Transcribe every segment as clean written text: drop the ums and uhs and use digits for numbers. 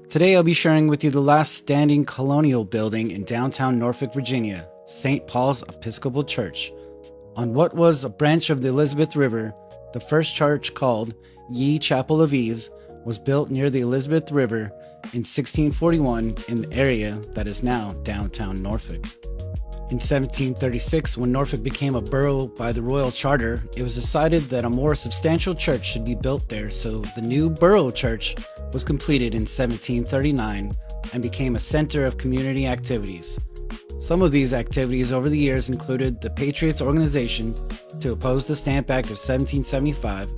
Today I'll be sharing with you the last standing colonial building in downtown Norfolk, Virginia, St. Paul's Episcopal Church. On what was a branch of the Elizabeth River, the first church, called Ye Chapel of Ease, was built near the Elizabeth River in 1641 in the area that is now downtown Norfolk. In 1736, when Norfolk became a borough by the Royal Charter, it was decided that a more substantial church should be built there, so the new borough church was completed in 1739 and became a center of community activities. Some of these activities over the years included the Patriots Organization to oppose the Stamp Act of 1775,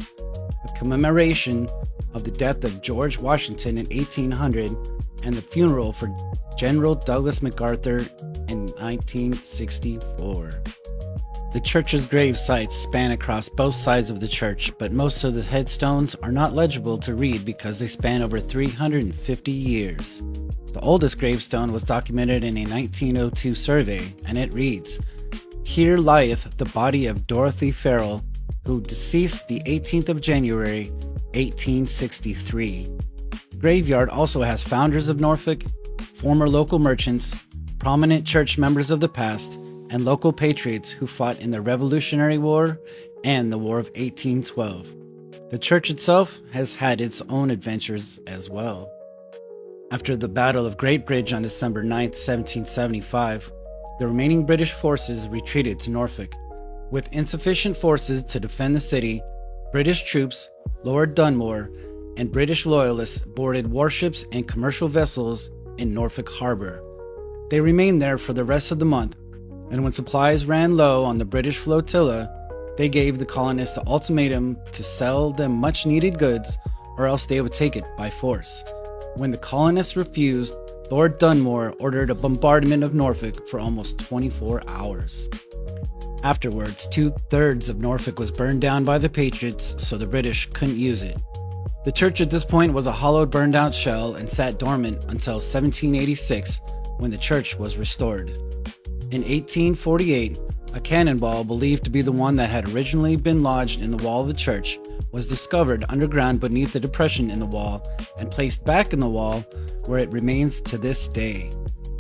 a commemoration of the death of George Washington in 1800, and the funeral for General Douglas MacArthur in 1964. The church's grave sites span across both sides of the church, but most of the headstones are not legible to read because they span over 350 years. The oldest gravestone was documented in a 1902 survey, and it reads, "Here lieth the body of Dorothy Farrell, who deceased the 18th of January, 1863. The graveyard also has founders of Norfolk, former local merchants, prominent church members of the past, and local patriots who fought in the Revolutionary War and the War of 1812. The church itself has had its own adventures as well. After the Battle of Great Bridge on December 9, 1775, the remaining British forces retreated to Norfolk. With insufficient forces to defend the city, British troops, Lord Dunmore, and British loyalists boarded warships and commercial vessels in Norfolk Harbor. They remained there for the rest of the month, and when supplies ran low on the British flotilla, they gave the colonists the ultimatum to sell them much-needed goods or else they would take it by force. When the colonists refused, Lord Dunmore ordered a bombardment of Norfolk for almost 24 hours. Afterwards, 2/3 of Norfolk was burned down by the Patriots, so the British couldn't use it. The church at this point was a hollowed, burned-out shell and sat dormant until 1786, when the church was restored. In 1848, a cannonball believed to be the one that had originally been lodged in the wall of the church was discovered underground beneath the depression in the wall and placed back in the wall, where it remains to this day.